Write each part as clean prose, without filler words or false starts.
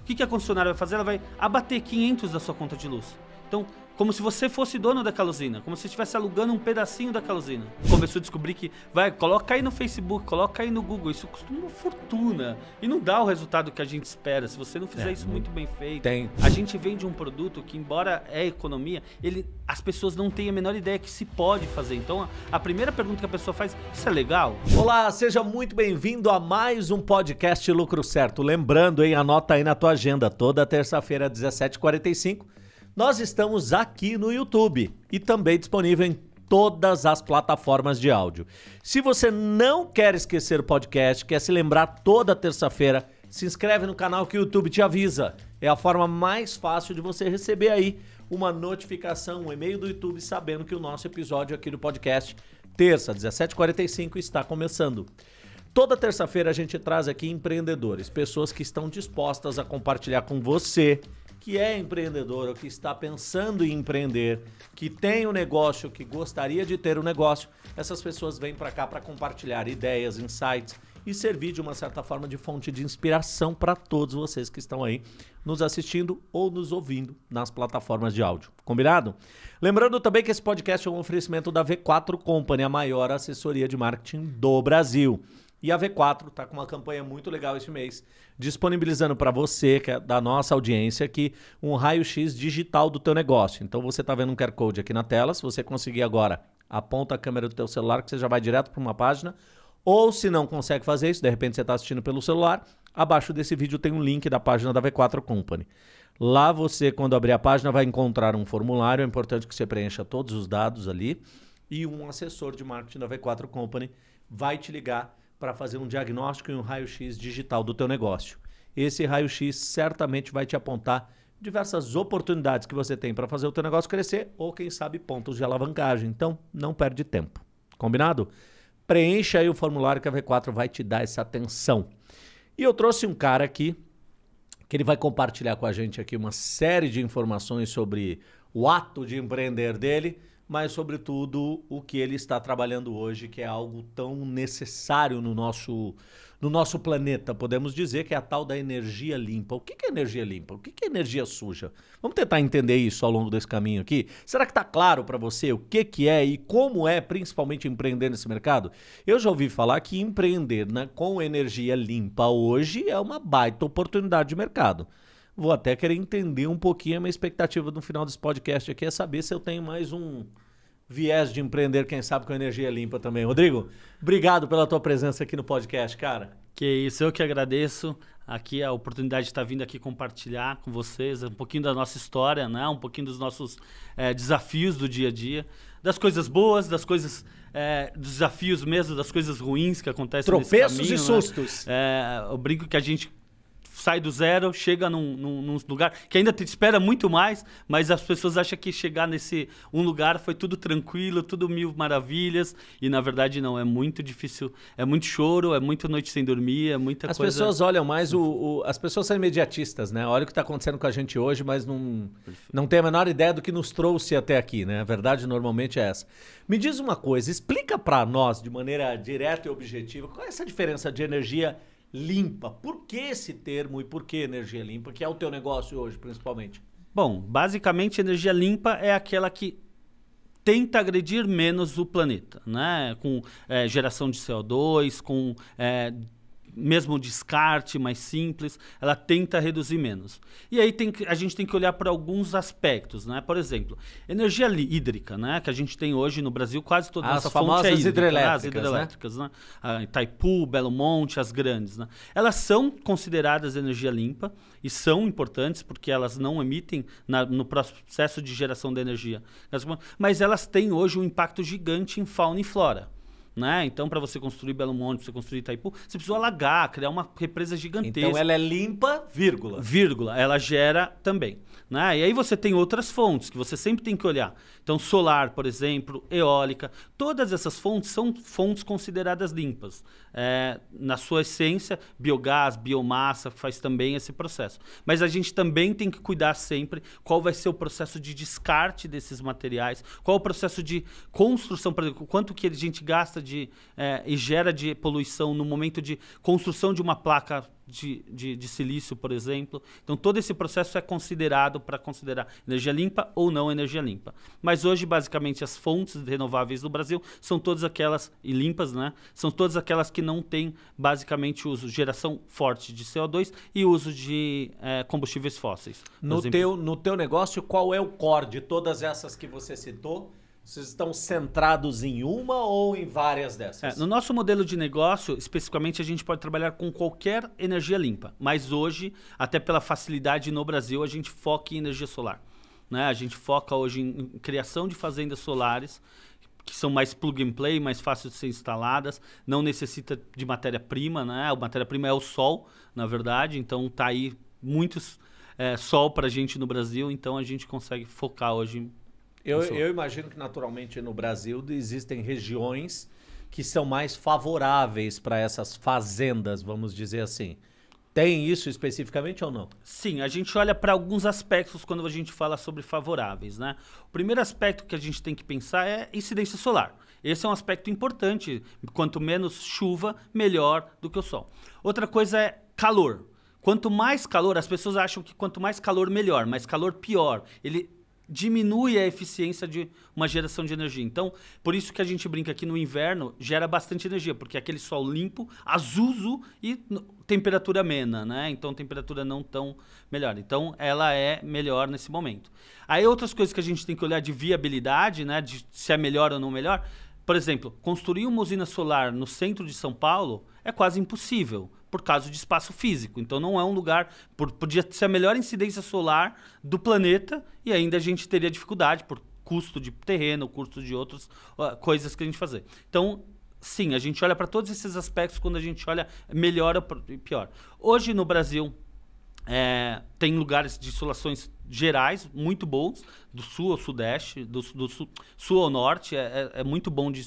que que a concessionária vai fazer? Ela vai abater 500 da sua conta de luz. Então, como se você fosse dono daquela usina, como se você estivesse alugando um pedacinho daquela usina. Começou a descobrir que, coloca aí no Facebook, coloca aí no Google, isso custa uma fortuna. E não dá o resultado que a gente espera, se você não fizer isso muito bem feito. A gente vende um produto que, embora é economia, as pessoas não têm a menor ideia que se pode fazer. Então, a primeira pergunta que a pessoa faz, isso é legal? Olá, seja muito bem-vindo a mais um podcast Lucro Certo. Lembrando, hein, anota aí na tua agenda, toda terça-feira, 17h45, nós estamos aqui no YouTube e também disponível em todas as plataformas de áudio. Se você não quer esquecer o podcast, quer se lembrar toda terça-feira, se inscreve no canal que o YouTube te avisa. É a forma mais fácil de você receber aí uma notificação, um e-mail do YouTube sabendo que o nosso episódio aqui do podcast, terça, 17h45, está começando. Toda terça-feira a gente traz aqui empreendedores, pessoas que estão dispostas a compartilhar com você, que é empreendedor ou que está pensando em empreender, que tem um negócio, que gostaria de ter um negócio. Essas pessoas vêm para cá para compartilhar ideias, insights e servir de uma certa forma de fonte de inspiração para todos vocês que estão aí nos assistindo ou nos ouvindo nas plataformas de áudio. Combinado? Lembrando também que esse podcast é um oferecimento da V4 Company, a maior assessoria de marketing do Brasil. E a V4 está com uma campanha muito legal esse mês, disponibilizando para você, que é da nossa audiência aqui, um raio-x digital do teu negócio. Então você está vendo um QR Code aqui na tela, se você conseguir agora, aponta a câmera do teu celular que você já vai direto para uma página, ou se não consegue fazer isso, de repente você está assistindo pelo celular, abaixo desse vídeo tem um link da página da V4 Company. Lá você, quando abrir a página, vai encontrar um formulário, é importante que você preencha todos os dados ali, e um assessor de marketing da V4 Company vai te ligar para fazer um diagnóstico e um raio-x digital do teu negócio. Esse raio-x certamente vai te apontar diversas oportunidades que você tem para fazer o teu negócio crescer ou, quem sabe, pontos de alavancagem. Então, não perde tempo. Combinado? Preencha aí o formulário que a V4 vai te dar essa atenção. E eu trouxe um cara aqui que ele vai compartilhar com a gente aqui uma série de informações sobre o ato de empreender dele, mas, sobretudo, o que ele está trabalhando hoje, que é algo tão necessário no nosso planeta. Podemos dizer que é a tal da energia limpa. O que é energia limpa? O que é energia suja? Vamos tentar entender isso ao longo desse caminho aqui? Será que está claro para você o que é e como é, principalmente, empreender nesse mercado? Eu já ouvi falar que empreender, né, com energia limpa hoje é uma baita oportunidade de mercado. Vou até querer entender um pouquinho. A minha expectativa no final desse podcast aqui é saber se eu tenho mais um viés de empreender, quem sabe com energia limpa também. Rodrigo, obrigado pela tua presença aqui no podcast, cara. Que isso, eu que agradeço. Aqui a oportunidade de estar vindo aqui compartilhar com vocês um pouquinho da nossa história, né? Um pouquinho dos nossos desafios do dia a dia, das coisas boas, das coisas, dos desafios mesmo, das coisas ruins que acontecem nesse caminho. Tropeços e sustos. Né? Eu brinco que a gente sai do zero, chega num lugar que ainda te espera muito mais, mas as pessoas acham que chegar nesse lugar foi tudo tranquilo, tudo mil maravilhas, e na verdade não, é muito difícil, é muito choro, é muita noite sem dormir, é muita coisa... As pessoas olham mais, as pessoas são imediatistas, né? Olha o que está acontecendo com a gente hoje, mas não tem a menor ideia do que nos trouxe até aqui, né? A verdade normalmente é essa. Me diz uma coisa, explica para nós de maneira direta e objetiva, qual é essa diferença de energia limpa? Por que esse termo e por que energia limpa, que é o teu negócio hoje, principalmente? Bom, basicamente, energia limpa é aquela que tenta agredir menos o planeta, né? Com geração de CO2, com mesmo descarte mais simples, ela tenta reduzir menos. E aí a gente tem que olhar para alguns aspectos, né? Por exemplo, energia hídrica, né? Que a gente tem hoje no Brasil, quase toda a nossa fonte é hídrica, as hidrelétricas, né? A Itaipu, Belo Monte, as grandes, né? Elas são consideradas energia limpa e são importantes porque elas não emitem no processo de geração de energia. Mas elas têm hoje um impacto gigante em fauna e flora. Né? Então, para você construir Belo Monte, para você construir Itaipu, você precisa alagar, criar uma represa gigantesca. Então, ela é limpa, vírgula. Vírgula. Ela gera também. Né? E aí você tem outras fontes que você sempre tem que olhar. Então, solar, por exemplo, eólica, todas essas fontes são fontes consideradas limpas. Na sua essência, biogás, biomassa, faz também esse processo. Mas a gente também tem que cuidar sempre qual vai ser o processo de descarte desses materiais, qual o processo de construção, por exemplo, quanto que a gente gasta e gera de poluição no momento de construção de uma placa de silício, por exemplo. Então, todo esse processo é considerado para considerar energia limpa ou não energia limpa. Mas hoje, basicamente, as fontes renováveis do Brasil são todas aquelas, e limpas, né? São todas aquelas que não têm, basicamente, geração forte de CO2 e uso de combustíveis fósseis. No teu negócio, qual é o core de todas essas que você citou? Vocês estão centrados em uma ou em várias dessas? No nosso modelo de negócio, especificamente, a gente pode trabalhar com qualquer energia limpa. Mas hoje, até pela facilidade no Brasil, a gente foca em energia solar. Né? A gente foca hoje em criação de fazendas solares, que são mais plug and play, mais fáceis de ser instaladas, não necessita de matéria-prima, né? A matéria-prima é o sol, na verdade, então tá aí muitos sol para a gente no Brasil, então a gente consegue focar hoje. Eu imagino que naturalmente no Brasil existem regiões que são mais favoráveis para essas fazendas, vamos dizer assim. Tem isso especificamente ou não? Sim, a gente olha para alguns aspectos quando a gente fala sobre favoráveis, né? O primeiro aspecto que a gente tem que pensar é incidência solar. Esse é um aspecto importante. Quanto menos chuva, melhor do que o sol. Outra coisa é calor. Quanto mais calor, as pessoas acham que quanto mais calor, melhor, mas calor pior. Ele diminui a eficiência de uma geração de energia. Então, por isso que a gente brinca que no inverno gera bastante energia, porque é aquele sol limpo, azul e temperatura amena, né? Então, temperatura não tão melhor. Então, ela é melhor nesse momento. Aí, outras coisas que a gente tem que olhar de viabilidade, né? De se é melhor ou não melhor. Por exemplo, construir uma usina solar no centro de São Paulo é quase impossível, por causa de espaço físico. Então não é um lugar... Podia ser a melhor incidência solar do planeta e ainda a gente teria dificuldade por custo de terreno, custo de outras coisas que a gente fazer. Então, sim, a gente olha para todos esses aspectos quando a gente olha melhor ou pior. Hoje no Brasil tem lugares de insolações gerais muito bons, do sul ao sudeste, do sul ao norte, é muito bom de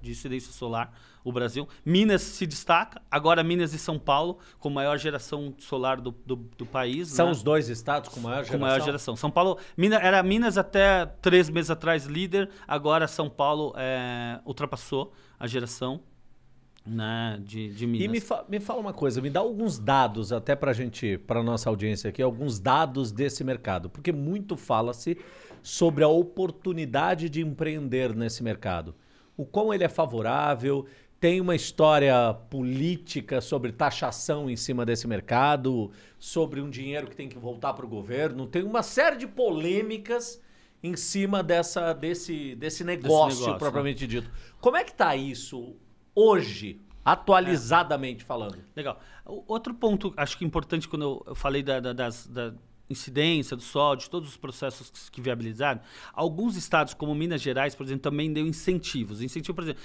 incidência solar o Brasil. Minas se destaca, agora Minas e São Paulo com maior geração solar do país. São, né, os 2 estados com maior geração? Com maior geração. São Paulo, era Minas até 3 meses atrás líder, agora São Paulo ultrapassou a geração, né, de Minas. E me fala uma coisa, me dá alguns dados até para nossa audiência aqui, alguns dados desse mercado, porque muito fala-se sobre a oportunidade de empreender nesse mercado. O quão ele é favorável, tem uma história política sobre taxação em cima desse mercado, sobre um dinheiro que tem que voltar para o governo, tem uma série de polêmicas em cima desse negócio propriamente dito. Como é que está isso hoje, atualizadamente falando? Legal. Outro ponto, acho que importante, quando eu falei da incidência do sol, de todos os processos que viabilizaram, alguns estados, como Minas Gerais, por exemplo, também deu incentivos. Incentivo, por exemplo,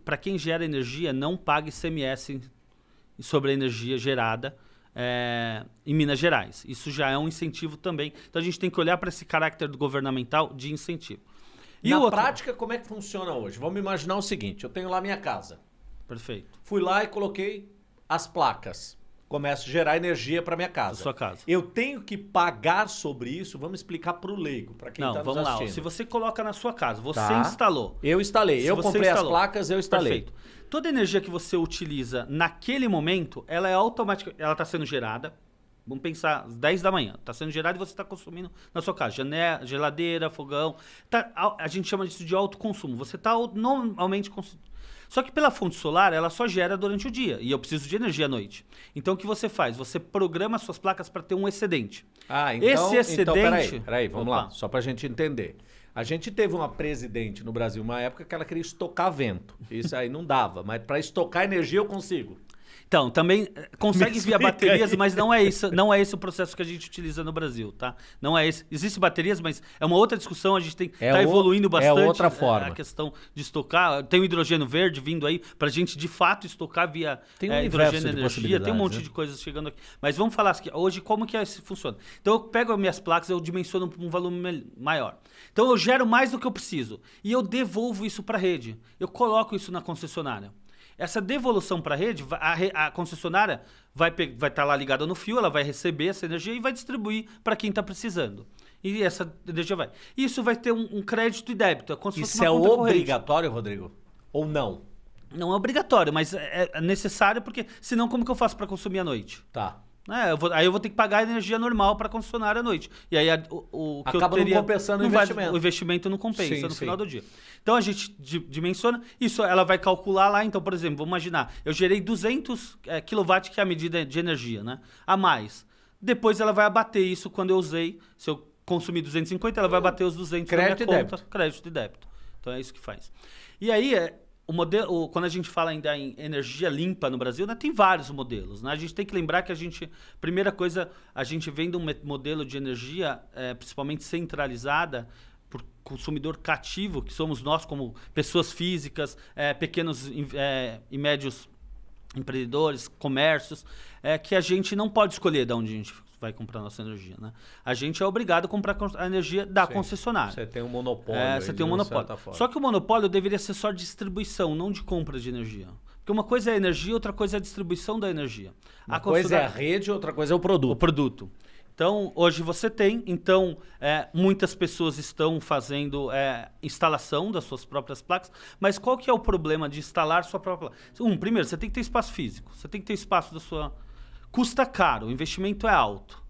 para quem gera energia, não pague ICMS sobre a energia gerada em Minas Gerais. Isso já é um incentivo também. Então a gente tem que olhar para esse caráter governamental de incentivo. E na prática, como é que funciona hoje? Vamos imaginar o seguinte, eu tenho lá minha casa. Perfeito. Fui lá e coloquei as placas. Começo a gerar energia para minha casa. Sua casa. Eu tenho que pagar sobre isso? Vamos explicar para o leigo, para quem está nos assistindo. Vamos lá. Se você coloca na sua casa, você instalou. Eu instalei. Eu comprei as placas, eu instalei. Perfeito. Toda energia que você utiliza naquele momento, ela é automática, ela está sendo gerada. Vamos pensar, às 10 da manhã, está sendo gerado e você está consumindo na sua casa. Geladeira, fogão. A gente chama disso de autoconsumo. Você está normalmente consumindo. Só que pela fonte solar, ela só gera durante o dia. E eu preciso de energia à noite. Então, o que você faz? Você programa suas placas para ter um excedente. Esse excedente... Então, peraí, vamos lá. Só para a gente entender. A gente teve uma presidente no Brasil, uma época que ela queria estocar vento. Isso aí não dava. Mas para estocar energia eu consigo. Então, também consegue via baterias, mas não é esse o processo que a gente utiliza no Brasil, tá? Não é esse. Existem baterias, mas é uma outra discussão, a gente tem tá evoluindo bastante. É outra forma. A questão de estocar. Tem o hidrogênio verde vindo aí pra gente, de fato, estocar via hidrogênio e energia. Tem um monte de coisas chegando aqui. Mas vamos falar aqui, hoje como que funciona. Então, eu pego as minhas placas, eu dimensiono para um volume maior. Então, eu gero mais do que eu preciso. E eu devolvo isso para a rede. Eu coloco isso na concessionária. Essa devolução para a rede, a concessionária vai estar lá ligada no fio, ela vai receber essa energia e vai distribuir para quem está precisando. E essa energia vai. Isso vai ter um crédito e débito. Isso é obrigatório, Rodrigo? Ou não? Não é obrigatório, mas é necessário, porque senão como que eu faço para consumir à noite? Tá. Aí eu vou ter que pagar a energia normal para concessionária à noite. E aí o que acaba eu teria, não compensando o investimento. O investimento não compensa Sim, no sim. final do dia. Então a gente dimensiona isso, ela vai calcular lá. Então, por exemplo, vamos imaginar, eu gerei 200 kW, que é a medida de energia, né? A mais. Depois ela vai abater isso quando eu usei. Se eu consumir 250, ela vai abater os 200 crédito na minha e conta. débito. Crédito e débito. Então é isso que faz. E aí, o modelo, quando a gente fala ainda em energia limpa no Brasil, né, tem vários modelos. Né? A gente tem que lembrar que primeira coisa, a gente vem de um modelo de energia principalmente centralizada por consumidor cativo, que somos nós como pessoas físicas, pequenos e médios empreendedores, comércios, que a gente não pode escolher de onde a gente vai comprar nossa energia, né? A gente é obrigado a comprar a energia da concessionária. Você tem um monopólio. Você tem um monopólio. Só que o monopólio deveria ser só de distribuição, não de compra de energia. Porque uma coisa é a energia, outra coisa é a distribuição da energia. Uma coisa é a rede, outra coisa é o produto. O produto. Então, hoje você tem. Então, muitas pessoas estão fazendo instalação das suas próprias placas. Mas qual que é o problema de instalar sua própria placa? Primeiro, você tem que ter espaço físico. Você tem que ter espaço da sua... Custa caro, o investimento é alto.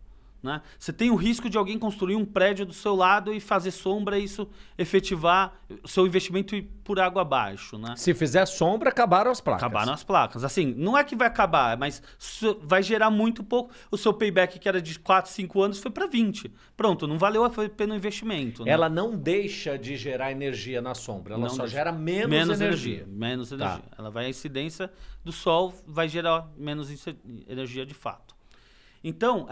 Né? Você tem o risco de alguém construir um prédio do seu lado e fazer sombra e isso efetivar o seu investimento ir por água abaixo. Né? Se fizer sombra, acabaram as placas. Acabaram as placas. Assim, não é que vai acabar, mas vai gerar muito pouco. O seu payback, que era de 4, 5 anos, foi para 20. Pronto, não valeu a pena o investimento. Né? Ela não deixa de gerar energia na sombra, ela só gera menos energia. Menos energia. Ela vai, a incidência do sol vai gerar menos energia de fato. Então,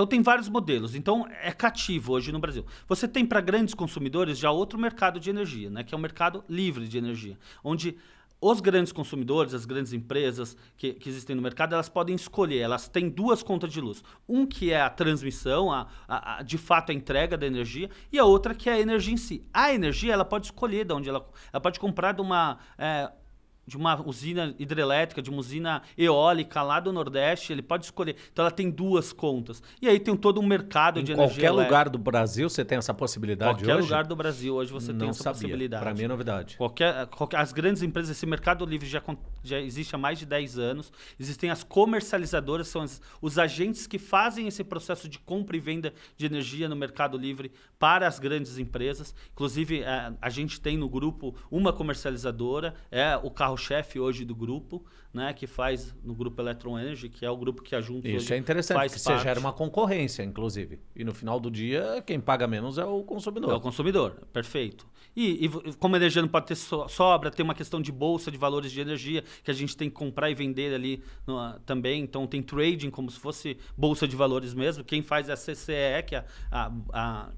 tem vários modelos. Então, é cativo hoje no Brasil. Você tem para grandes consumidores já outro mercado de energia, né, que é o mercado livre de energia, onde os grandes consumidores, as grandes empresas que existem no mercado, elas podem escolher. Elas têm duas contas de luz. Um que é a transmissão, de fato a entrega da energia, e a outra que é a energia em si. A energia, ela pode escolher de onde ela pode comprar de uma usina hidrelétrica, de uma usina eólica lá do Nordeste, ele pode escolher. Então ela tem duas contas. E aí tem todo um mercado de energia elétrica. Em qualquer lugar do Brasil você tem essa possibilidade hoje? Qualquer lugar do Brasil hoje você tem essa possibilidade. Para mim é novidade. As grandes empresas, esse mercado livre já existe há mais de 10 anos. Existem as comercializadoras, são os agentes que fazem esse processo de compra e venda de energia no mercado livre para as grandes empresas. Inclusive, a gente tem no grupo uma comercializadora, o carro-chefe hoje do grupo, né, que faz no grupo Electron Energy, que é o grupo que a Juntos Isso é interessante, porque você gera uma concorrência, inclusive. E no final do dia, quem paga menos é o consumidor. É o consumidor, perfeito. E como a energia não pode ter sobra, tem uma questão de bolsa de valores de energia, que a gente tem que comprar e vender ali também. Então tem trading como se fosse bolsa de valores mesmo. Quem faz é a CCE, que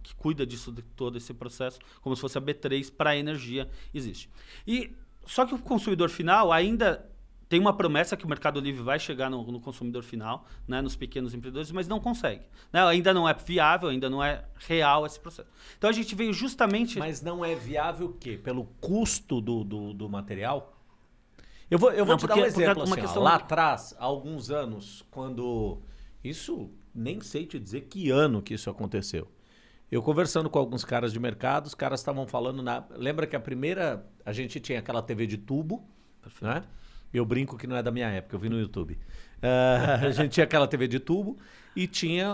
que cuida disso, de todo esse processo, como se fosse a B3 para a energia, existe. Só que o consumidor final ainda tem uma promessa que o Mercado Livre vai chegar no consumidor final, né, nos pequenos empreendedores, mas não consegue. Né? Ainda não é viável, ainda não é real esse processo. Então a gente veio justamente... Mas não é viável o quê? Pelo custo do material? Eu vou te dar um exemplo. Assim, questão... Lá atrás, há alguns anos, quando... Isso, nem sei te dizer que ano que isso aconteceu. Eu conversando com alguns caras de mercado, os caras estavam falando... Lembra que a gente tinha aquela TV de tubo, né? Eu brinco que não é da minha época, eu vi no YouTube. A gente tinha aquela TV de tubo e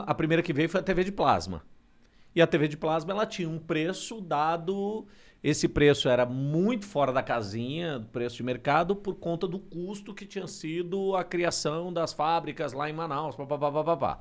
a primeira que veio foi a TV de plasma. E a TV de plasma, ela tinha um preço dado... Esse preço era muito fora da casinha, do preço de mercado, por conta do custo que tinha sido a criação das fábricas lá em Manaus, papapá.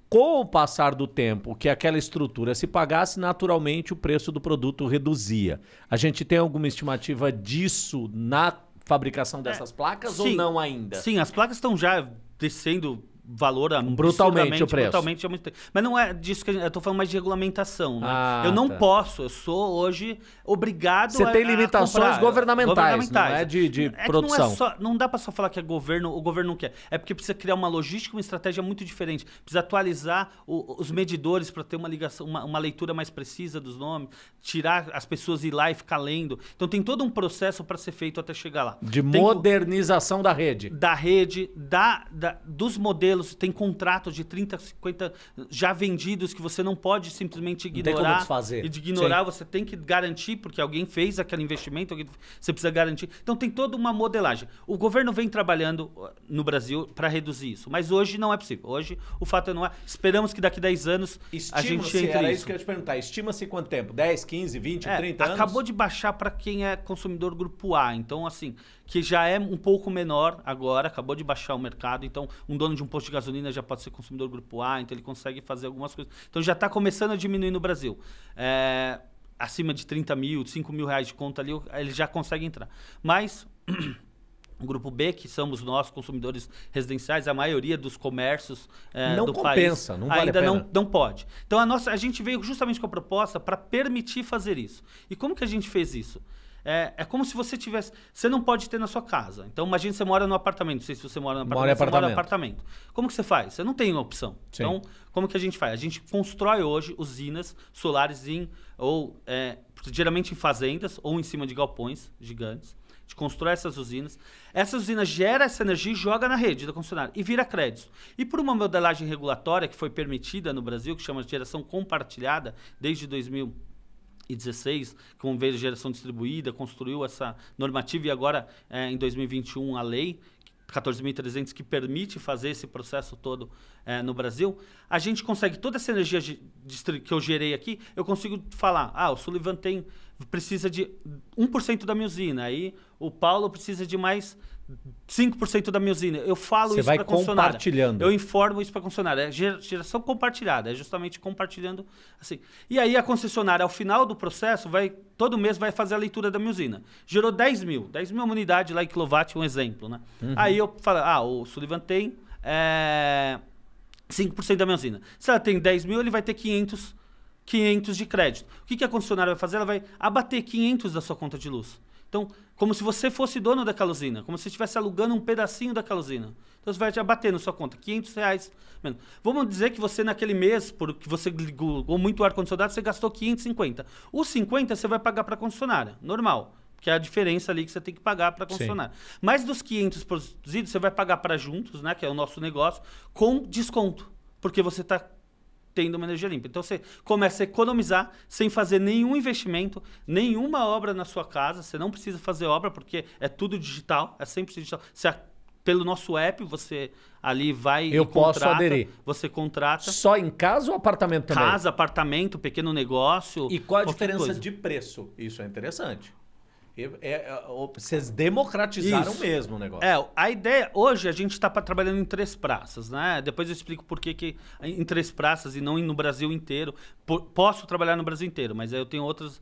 Com o passar do tempo, que aquela estrutura se pagasse, naturalmente o preço do produto reduzia. A gente tem alguma estimativa disso na fabricação dessas placas ou não ainda? Sim, as placas estão já descendo valor brutalmente o preço. Brutalmente há muito tempo. Mas não é disso que eu estou falando mais de regulamentação. Né? Eu não posso, eu sou hoje obrigado Você tem limitações governamentais, não é de produção. Não dá para só falar que o governo não quer. É porque precisa criar uma logística, uma estratégia muito diferente. Precisa atualizar os medidores para ter uma ligação, uma leitura mais precisa dos nomes, tirar as pessoas ir lá e ficar lendo. Então tem todo um processo para ser feito até chegar lá. De modernização da rede. Da rede, dos modelos modelos, tem contratos de 30, 50 já vendidos que você não pode simplesmente ignorar. Não tem como desfazer. E de ignorar, Sim. você tem que garantir, porque alguém fez aquele investimento, você precisa garantir. Então tem toda uma modelagem. O governo vem trabalhando no Brasil para reduzir isso, mas hoje não é possível. Hoje o fato não é. Esperamos que daqui a 10 anos a gente entre era nisso. isso que eu ia te perguntar. Estima-se quanto tempo? 10, 15, 20, 30 anos? Acabou de baixar para quem é consumidor grupo A. Então, assim, que já é um pouco menor agora, acabou de baixar o mercado. Então, um dono de um posto de gasolina já pode ser consumidor grupo A, então ele consegue fazer algumas coisas. Então, já está começando a diminuir no Brasil. Acima de 30 mil, 5 mil reais de conta ali, ele já consegue entrar. Mas o grupo B, que somos nós, consumidores residenciais, a maioria dos comércios do país, não vale ainda a pena. não pode. Então a gente veio justamente com a proposta para permitir fazer isso. E como que a gente fez isso? É como se você tivesse... Você não pode ter na sua casa. Então, imagina que você mora no apartamento. Não sei se você mora no apartamento. Você mora no apartamento. Como que você faz? Você não tem uma opção. Sim. Então, como que a gente faz? A gente constrói hoje usinas solares geralmente em fazendas ou em cima de galpões gigantes. A gente constrói essas usinas. Essa usina gera essa energia e joga na rede da concessionária e vira crédito. E por uma modelagem regulatória que foi permitida no Brasil, que chama de geração compartilhada, desde 2016, como veio a geração distribuída, construiu essa normativa e agora, em 2021, a lei 14.300 que permite fazer esse processo todo no Brasil, a gente consegue toda essa energia que eu gerei aqui, eu consigo falar, o Sullivan precisa de 1% da minha usina, aí o Paulo precisa de mais 5% da minha usina. Eu falo isso para a concessionária. Compartilhando. Eu informo isso para a concessionária. É geração compartilhada, é justamente compartilhando assim. E aí a concessionária, ao final do processo, todo mês vai fazer a leitura da minha usina. Gerou 10 mil unidades lá em quilowatt, um exemplo, né? Uhum. Aí eu falo, o Sullivan tem 5% da minha usina. Se ela tem 10 mil, ele vai ter 500 de crédito. O que a concessionária vai fazer? Ela vai abater 500 da sua conta de luz. Então, como se você fosse dono daquela usina, como se você estivesse alugando um pedacinho daquela usina. Então, você vai te abater na sua conta, R$500 menos. Vamos dizer que você, naquele mês, porque você ligou muito ar-condicionado, você gastou 550. Os 50 você vai pagar para a concessionária, normal. Que é a diferença ali que você tem que pagar para a concessionária. Mas dos 500 produzidos, você vai pagar para Juntos, né, que é o nosso negócio, com desconto. Porque você está tendo uma energia limpa. Então, você começa a economizar sem fazer nenhum investimento, nenhuma obra na sua casa. Você não precisa fazer obra, porque é tudo digital, é 100% digital. Pelo nosso app, você ali vai e contrata. Posso aderir. Você contrata. Só em casa ou apartamento também? Casa, apartamento, pequeno negócio. E qual a diferença de preço? Isso é interessante. Vocês democratizaram mesmo o negócio. A ideia, hoje a gente está trabalhando em 3 praças, né? Depois eu explico por que em 3 praças e não no Brasil inteiro. Posso trabalhar no Brasil inteiro, mas eu tenho outros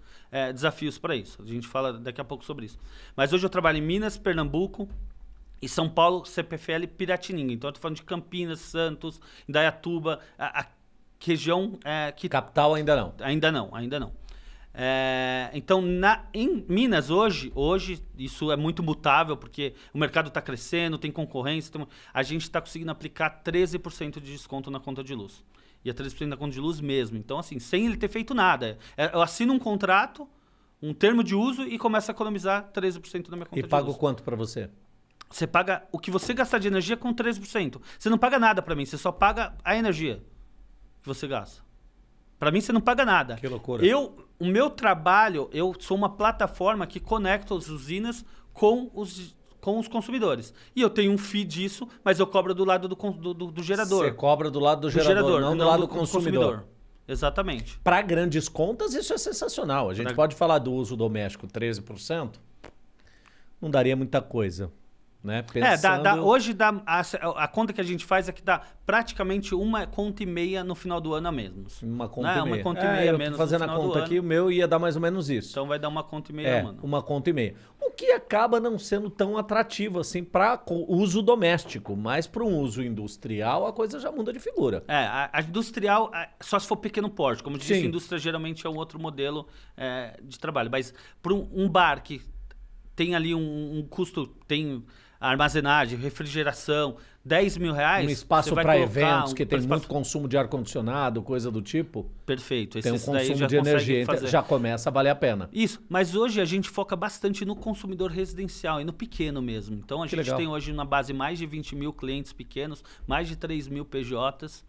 desafios para isso. A gente fala daqui a pouco sobre isso. Mas hoje eu trabalho em Minas, Pernambuco e São Paulo, CPFL, Piratininga. Então eu estou falando de Campinas, Santos, Indaiatuba, a região que... Capital ainda não? Ainda não. Então, em Minas, hoje, isso é muito mutável, porque o mercado está crescendo, tem concorrência, a gente está conseguindo aplicar 13% de desconto na conta de luz. E é 13% na conta de luz mesmo. Então, assim, sem ele ter feito nada. Eu assino um contrato, um termo de uso e começo a economizar 13% da minha conta de luz. E pago quanto para você? Você paga o que você gastar de energia com 13%. Você não paga nada para mim, você só paga a energia que você gasta. Para mim, você não paga nada. Que loucura. O meu trabalho, eu sou uma plataforma que conecta as usinas com os consumidores. E eu tenho um fee disso, mas eu cobro do lado do gerador. Você cobra do lado do gerador, não do lado do consumidor. Exatamente. Para grandes contas, isso é sensacional. A gente pode falar do uso doméstico 13%, não daria muita coisa. Né? Pensando... hoje a conta que a gente faz é que dá praticamente 1,5 conta no final do ano a menos. Uma conta e meia. 1,5 conta a menos. Fazendo a conta aqui, o meu ia dar mais ou menos isso. Então vai dar 1,5 conta, mano. 1,5 conta. O que acaba não sendo tão atrativo assim para uso doméstico, mas para um uso industrial a coisa já muda de figura. A industrial, só se for pequeno porte. Como eu disse, a indústria geralmente é um outro modelo de trabalho. Mas para um bar que tem ali um custo, tem armazenagem, refrigeração, 10 mil reais... Um espaço para eventos que tem muito consumo de ar-condicionado, coisa do tipo. Perfeito. Tem um consumo de energia, já começa a valer a pena. Isso, mas hoje a gente foca bastante no consumidor residencial e no pequeno mesmo. Então a gente tem hoje na base mais de 20 mil clientes pequenos, mais de 3 mil PJs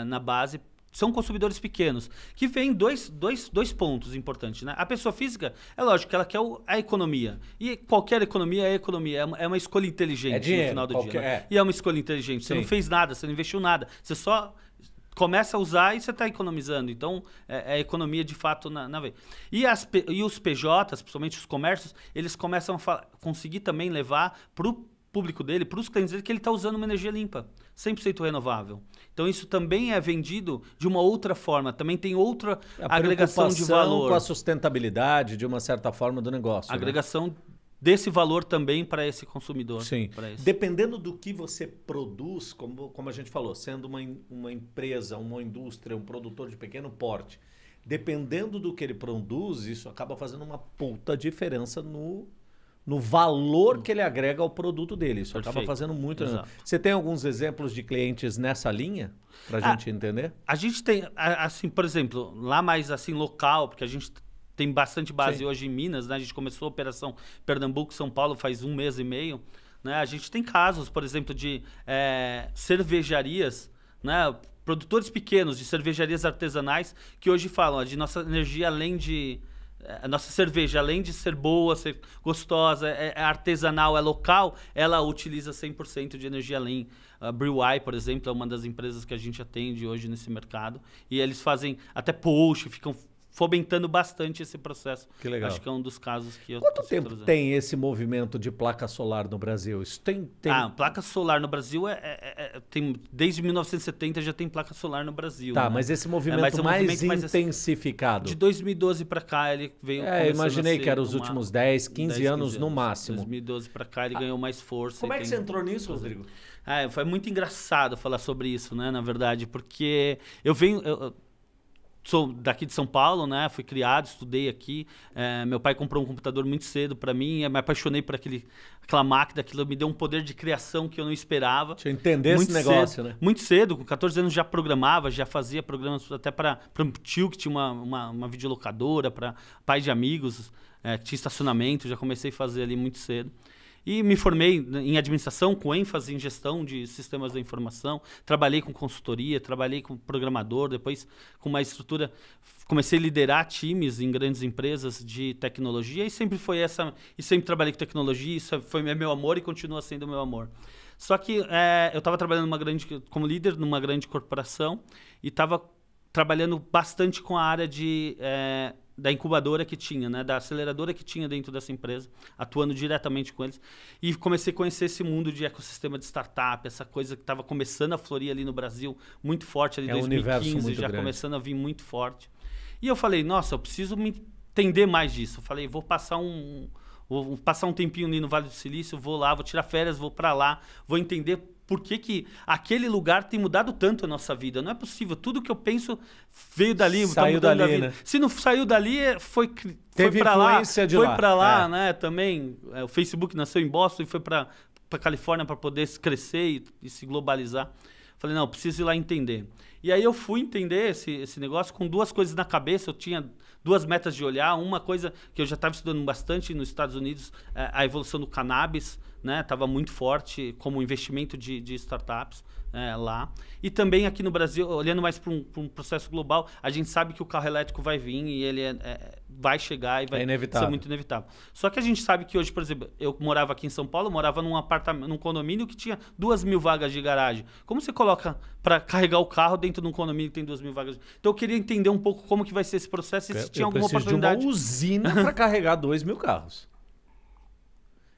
na base. São consumidores pequenos, que vêm dois pontos importantes, né? A pessoa física, é lógico que ela quer a economia. E qualquer economia é economia, é uma escolha inteligente dinheiro, no final do dia. Né? E é uma escolha inteligente. Você não fez nada, você não investiu nada. Você só começa a usar e você está economizando. Então, é economia de fato na veia. E os PJs, principalmente os comércios, eles começam a conseguir também levar para o público dele, para os clientes dele, que ele está usando uma energia limpa, 100% renovável. Então isso também é vendido de uma outra forma, também tem outra agregação de valor. Com a sustentabilidade, de uma certa forma, do negócio. Agregação desse valor também para esse consumidor. Sim. Dependendo do que você produz, como a gente falou, sendo uma empresa, uma indústria, um produtor de pequeno porte, dependendo do que ele produz, isso acaba fazendo uma puta diferença no valor que ele agrega ao produto dele. Isso acaba fazendo muito. Exato. Você tem alguns exemplos de clientes nessa linha para a gente entender? A gente tem, assim, por exemplo, lá mais assim local, porque a gente tem bastante base hoje em Minas, né? A gente começou a operação Pernambuco, São Paulo faz 1 mês e meio. Né? A gente tem casos, por exemplo, de cervejarias, né? Produtores pequenos de cervejarias artesanais que hoje falam de nossa energia além de... A nossa cerveja, além de ser boa, ser gostosa, é artesanal, é local, ela utiliza 100% de energia Lean. A Brewai, por exemplo, é uma das empresas que a gente atende hoje nesse mercado. E eles fazem até post, ficam fomentando bastante esse processo. Que legal. Acho que é um dos casos que eu Quanto tempo tem esse movimento de placa solar no Brasil? Isso tem... placa solar no Brasil tem desde 1970 já tem placa solar no Brasil. Tá, né? mas esse movimento mais intensificado. De 2012 para cá ele veio... eu imaginei que eram os últimos 10, 15 anos no máximo. 2012 para cá ele ganhou mais força. Como é que você entrou nisso, Rodrigo? Foi muito engraçado falar sobre isso, né? Na verdade, porque eu sou daqui de São Paulo, né? Fui criado, estudei aqui. Meu pai comprou um computador muito cedo para mim. Eu me apaixonei por aquela máquina. Aquilo me deu um poder de criação que eu não esperava. Deixa eu entender esse negócio, né? Muito cedo, com 14 anos já programava, já fazia programas até para um tio que tinha uma videolocadora, para pai de amigos, que tinha estacionamento. Já comecei a fazer ali muito cedo. E me formei em administração, com ênfase em gestão de sistemas da informação. Trabalhei com consultoria, trabalhei com programador, depois com uma estrutura... Comecei a liderar times em grandes empresas de tecnologia e sempre foi e sempre trabalhei com tecnologia, isso foi meu amor e continua sendo meu amor. Só que eu estava trabalhando como líder numa grande corporação e estava trabalhando bastante com a área da incubadora que tinha, né? Da aceleradora que tinha dentro dessa empresa, atuando diretamente com eles. E comecei a conhecer esse mundo de ecossistema de startup, essa coisa que estava começando a florir ali no Brasil, muito forte ali em 2015, já começando a vir muito forte. E eu falei, nossa, eu preciso me entender mais disso. Eu falei, vou passar um tempinho ali no Vale do Silício, vou lá, vou tirar férias, vou para lá, vou entender por que aquele lugar tem mudado tanto a nossa vida. Não é possível. Tudo que eu penso veio dali. Saiu dali, né? Se não saiu dali, foi para lá. Foi para lá, né? Também. O Facebook nasceu em Boston e foi para Califórnia para poder crescer e se globalizar. Falei, não, preciso ir lá entender. E aí eu fui entender esse negócio com duas coisas na cabeça. Eu tinha 2 metas de olhar. Uma coisa que eu já estava estudando bastante nos Estados Unidos, a evolução do cannabis, né? Estava muito forte como investimento de startups lá. E também aqui no Brasil, olhando mais para um processo global, a gente sabe que o carro elétrico vai vir e ele vai chegar e vai ser muito inevitável. Só que a gente sabe que hoje, por exemplo, eu morava aqui em São Paulo, morava num apartamento, num condomínio que tinha 2.000 vagas de garagem. Como você coloca para carregar o carro dentro de um condomínio que tem 2.000 vagas? Então eu queria entender um pouco como que vai ser esse processo e se tinha alguma oportunidade. De uma usina para carregar 2.000 carros.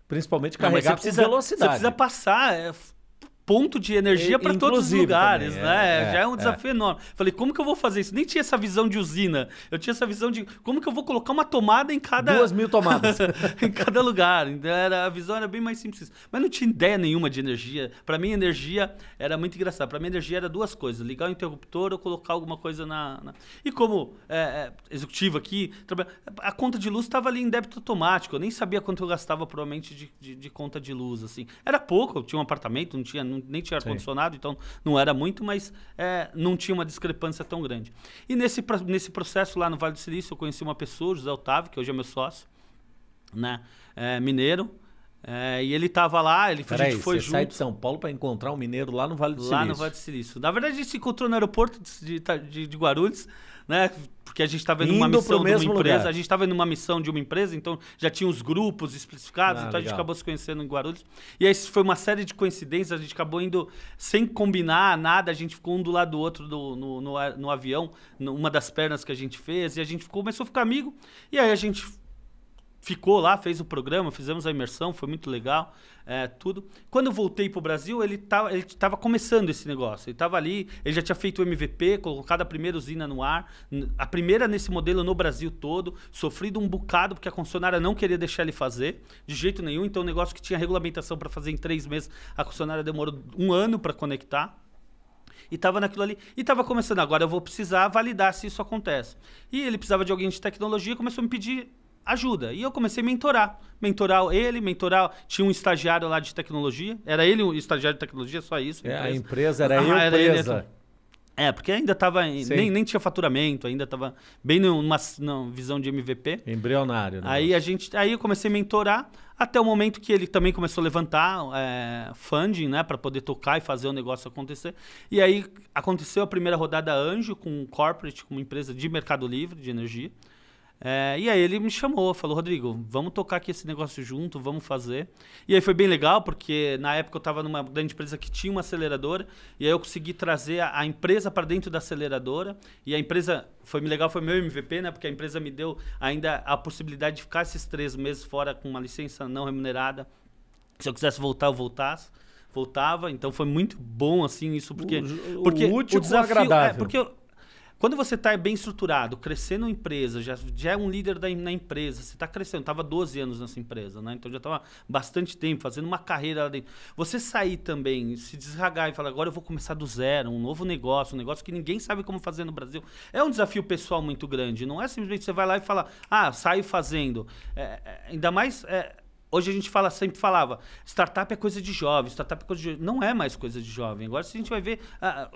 Principalmente carregar com velocidade. Você precisa passar ponto de energia para todos os lugares, também, né? Já é um desafio enorme. Falei, como que eu vou fazer isso? Nem tinha essa visão de usina. Eu tinha essa visão de como que eu vou colocar uma tomada em cada... 2.000 tomadas. em cada lugar. Então, a visão era bem mais simples. Mas não tinha ideia nenhuma de energia. Para mim, energia era muito engraçado. Para mim, energia era duas coisas. Ligar o interruptor ou colocar alguma coisa na... E como executivo aqui, a conta de luz estava ali em débito automático. Eu nem sabia quanto eu gastava, provavelmente, de conta de luz. Assim. Era pouco. Eu tinha um apartamento, nem tinha ar-condicionado, então não era muito, mas não tinha uma discrepância tão grande. E nesse processo lá no Vale do Silício, eu conheci uma pessoa, José Otávio, que hoje é meu sócio, né? Mineiro, e ele estava lá, a gente foi junto. Você sai de São Paulo para encontrar um mineiro lá no Vale do Silício? Lá no Vale do Silício. Na verdade, a gente se encontrou no aeroporto de Guarulhos, né? Porque a gente estava indo numa missão de uma empresa. Lugar. A gente estava indo numa missão de uma empresa, então já tinha os grupos especificados, então legal. A gente acabou se conhecendo em Guarulhos. E aí foi uma série de coincidências, a gente acabou indo sem combinar nada, a gente ficou um do lado do outro no avião, numa das pernas que a gente fez, e a gente começou a ficar amigo, e aí a gente ficou lá, fez o programa, fizemos a imersão, foi muito legal, tudo. Quando eu voltei pro Brasil, ele tava começando esse negócio. Ele estava ali, ele já tinha feito o MVP, colocado a primeira usina no ar, a primeira nesse modelo no Brasil todo, sofrido um bocado, porque a concessionária não queria deixar ele fazer, de jeito nenhum. Então, um negócio que tinha regulamentação para fazer em 3 meses, a concessionária demorou 1 ano para conectar. E estava naquilo ali. E estava começando, agora eu vou precisar validar se isso acontece. E ele precisava de alguém de tecnologia, começou a me pedir ajuda. E eu comecei a mentorar. Tinha um estagiário lá de tecnologia. Era ele o estagiário de tecnologia, só isso. A empresa era empresa. Porque ainda estava... Nem tinha faturamento, ainda estava bem numa visão de MVP. Embrionário. Né? Aí eu comecei a mentorar, até o momento que ele também começou a levantar funding, né, para poder tocar e fazer o negócio acontecer. E aí aconteceu a primeira rodada Anjo com um corporate, com uma empresa de Mercado Livre, de energia. E aí ele me chamou, falou, Rodrigo, vamos tocar aqui esse negócio junto, vamos fazer. E aí foi bem legal, porque na época eu estava numa grande empresa que tinha uma aceleradora, e aí eu consegui trazer a empresa para dentro da aceleradora, e a empresa, foi meu MVP, né, porque a empresa me deu ainda a possibilidade de ficar esses 3 meses fora com uma licença não remunerada. Se eu quisesse voltar, eu voltava, então foi muito bom assim isso, porque o útil o desafio, agradável. Porque quando você está bem estruturado, crescendo a empresa, já é um líder na empresa, você está crescendo, estava 12 anos nessa empresa, né? Então já estava bastante tempo fazendo uma carreira lá dentro. Você sair também, se desragar e falar, agora eu vou começar do zero, um novo negócio, um negócio que ninguém sabe como fazer no Brasil, é um desafio pessoal muito grande. Não é simplesmente você vai lá e fala, saio fazendo. Ainda mais... Hoje a gente sempre falava, startup é coisa de jovem, não é mais coisa de jovem. Agora, se a gente vai ver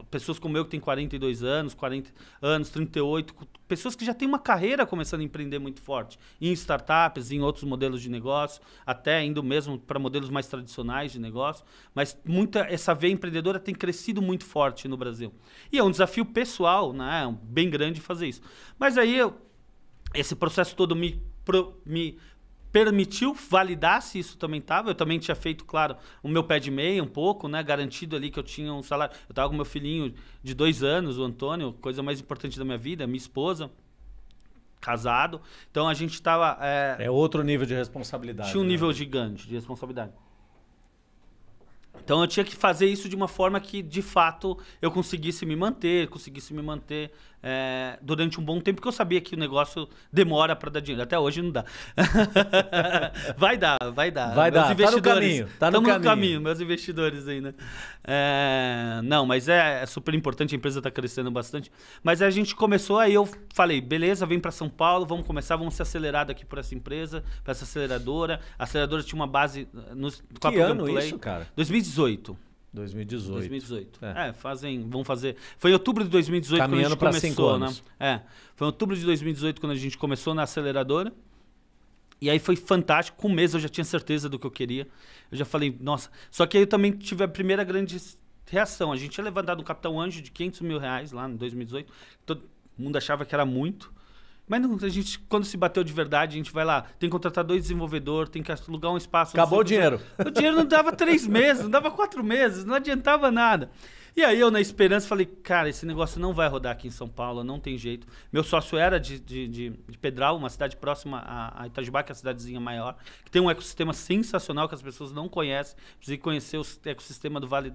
pessoas como eu que tem 42 anos, 40 anos, 38, pessoas que já têm uma carreira começando a empreender muito forte, em startups, em outros modelos de negócio, até indo mesmo para modelos mais tradicionais de negócio, mas essa veia empreendedora tem crescido muito forte no Brasil. E é um desafio pessoal, né, bem grande fazer isso. Mas aí, esse processo todo me permitiu validar se isso também estava. Eu também tinha feito, claro, o meu pé de meia um pouco, né? Garantido ali que eu tinha um salário. Eu estava com meu filhinho de 2 anos, o Antônio, coisa mais importante da minha vida, minha esposa, casado. Então a gente estava... É outro nível de responsabilidade. Tinha um nível gigante de responsabilidade. Então eu tinha que fazer isso de uma forma que, de fato, eu conseguisse me manter durante um bom tempo, porque eu sabia que o negócio demora para dar dinheiro. Até hoje não dá. Vai dar. Meus investidores, tá no caminho. Meus investidores aí, né? Não, mas é super importante, a empresa está crescendo bastante. Mas a gente começou, aí eu falei, beleza, vem para São Paulo, vamos ser acelerados aqui por essa empresa, para essa aceleradora. A aceleradora tinha uma base no Que ano isso, cara? 2018. 2018. Vão fazer. Foi em outubro de 2018 Caminhando quando a gente começou, 5 anos. né? Foi em outubro de 2018 quando a gente começou na aceleradora. E aí foi fantástico. Com 1 mês eu já tinha certeza do que eu queria. Eu já falei, nossa. Só que aí eu também tive a primeira grande reação. A gente tinha levantado um capital anjo de R$500 mil lá em 2018. Todo mundo achava que era muito. Mas não, a gente, quando se bateu de verdade, a gente vai lá, tem que contratar 2 desenvolvedores, tem que alugar um espaço. Acabou o dinheiro. O dinheiro não dava 3 meses, não dava 4 meses, não adiantava nada. E aí eu, na esperança, falei, cara, esse negócio não vai rodar aqui em São Paulo, não tem jeito. Meu sócio era de Pedral, uma cidade próxima a Itajubá, que é a cidadezinha maior, que tem um ecossistema sensacional que as pessoas não conhecem. Precisa conhecer o ecossistema do Vale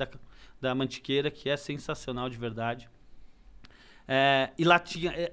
da Mantiqueira, que é sensacional de verdade. E lá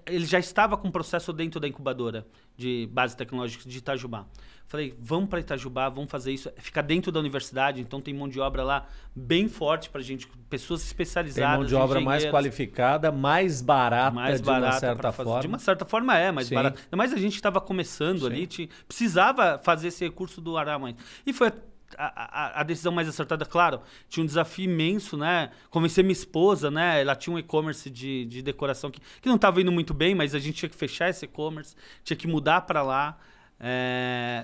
ele já estava com um processo dentro da incubadora de base tecnológica de Itajubá. Falei, vamos para Itajubá, vamos fazer isso. Fica dentro da universidade, então tem mão de obra lá bem forte para gente, pessoas especializadas. Tem mão de obra mais qualificada, mais barata de uma certa forma. De uma certa forma mais barata. Mas a gente estava começando ali, precisava fazer esse recurso do Aramães. E foi a decisão mais acertada, claro. Tinha um desafio imenso, né? Convencer minha esposa, né? Ela tinha um e-commerce de decoração que não estava indo muito bem, mas a gente tinha que fechar esse e-commerce, tinha que mudar para lá.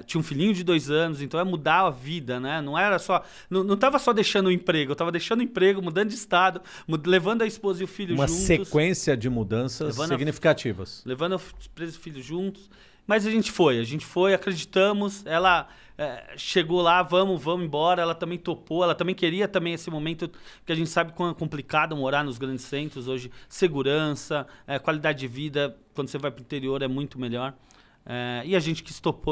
Tinha um filhinho de 2 anos, então mudar a vida, né? Não era só. Não estava só deixando o emprego, eu estava deixando o emprego, mudando de estado, levando a esposa e o filho juntos. Uma sequência de mudanças significativas. Levando a esposa e o filho juntos. Mas a gente foi, acreditamos. Ela chegou lá, vamos embora. Ela também topou, ela também queria também esse momento, porque a gente sabe quão é complicado morar nos grandes centros hoje. Segurança, qualidade de vida, quando você vai para o interior é muito melhor. E a gente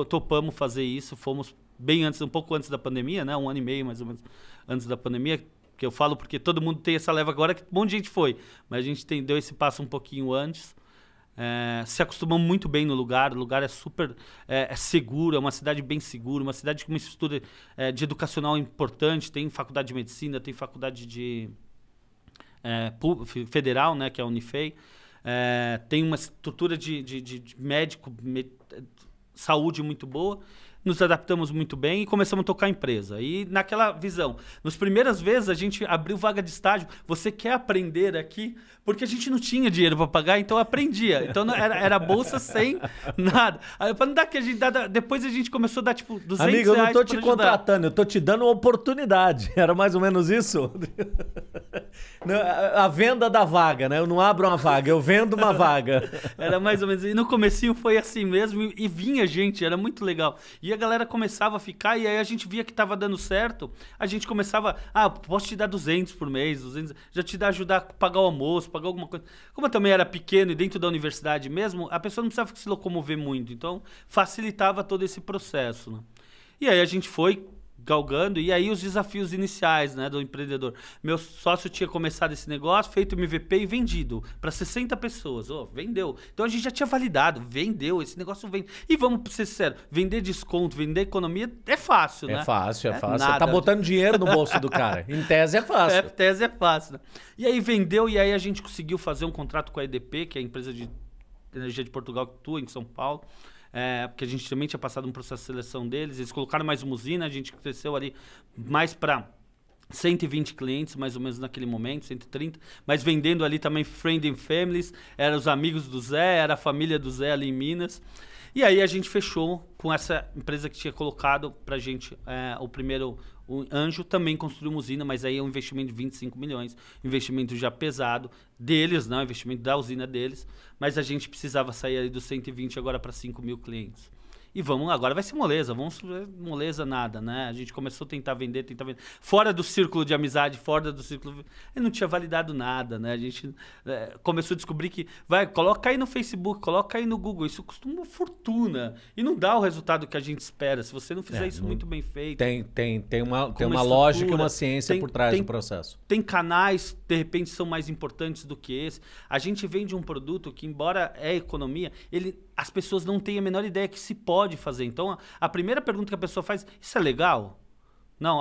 topamos fazer isso, fomos bem antes, um pouco antes da pandemia, né? 1 ano e meio mais ou menos antes da pandemia, que eu falo porque todo mundo tem essa leva agora, que um monte de gente foi, mas a gente deu esse passo um pouquinho antes. Se acostumamos muito bem no lugar, o lugar é super seguro, é uma cidade bem segura, uma cidade com uma estrutura de educacional importante, tem faculdade de medicina, tem faculdade federal, né, que é a Unifei. Tem uma estrutura de médico, saúde muito boa, nos adaptamos muito bem e começamos a tocar a empresa. E naquela visão, nas primeiras vezes a gente abriu vaga de estágio, você quer aprender aqui? Porque a gente não tinha dinheiro para pagar, então eu aprendia. Então era bolsa sem nada. Para não dar que a gente depois a gente começou a dar tipo 200 reais. Amigo, eu não tô te contratando, eu tô te dando uma oportunidade. Era mais ou menos isso? A venda da vaga, né? Eu não abro uma vaga, eu vendo uma vaga. Era mais ou menos. E no comecinho foi assim mesmo, e vinha gente, era muito legal. E a galera começava a ficar, e aí a gente via que estava dando certo, a gente começava, posso te dar 200 por mês, 200, já te dá ajudar a pagar o almoço, pagar alguma coisa. Como eu também era pequeno e dentro da universidade mesmo, a pessoa não precisava se locomover muito, então facilitava todo esse processo, né? E aí a gente foi galgando, e aí os desafios iniciais, né, do empreendedor. Meu sócio tinha começado esse negócio, feito MVP e vendido para 60 pessoas. Vendeu. Então a gente já tinha validado, vendeu, esse negócio vende. E vamos ser sinceros, vender desconto, vender economia é fácil, né? É fácil. Nada. Você tá botando dinheiro no bolso do cara. Em tese é fácil. Em tese é fácil, né? E aí vendeu, e aí a gente conseguiu fazer um contrato com a EDP, que é a empresa de energia de Portugal que atua em São Paulo. Porque a gente também tinha passado um processo de seleção deles, eles colocaram mais uma usina, a gente cresceu ali mais para 120 clientes, mais ou menos naquele momento, 130, mas vendendo ali também Friend and Families, eram os amigos do Zé, era a família do Zé ali em Minas. E aí a gente fechou com essa empresa que tinha colocado pra gente o Anjo, também construiu uma usina, mas aí é um investimento de 25 milhões, investimento já pesado deles, não, investimento da usina deles, mas a gente precisava sair ali dos 120 agora para 5 mil clientes. E agora vai ser moleza, moleza nada, né? A gente começou a tentar vender, fora do círculo de amizade, fora do círculo... E não tinha validado nada, né? A gente começou a descobrir que, coloca aí no Facebook, coloca aí no Google, isso custa uma fortuna. E não dá o resultado que a gente espera, se você não fizer isso muito bem feito. Tem uma lógica e uma ciência por trás do processo. Tem canais, de repente, são mais importantes do que esse. A gente vende um produto que, embora é economia, as pessoas não têm a menor ideia que se pode fazer. Então, a primeira pergunta que a pessoa faz, isso é legal? Não,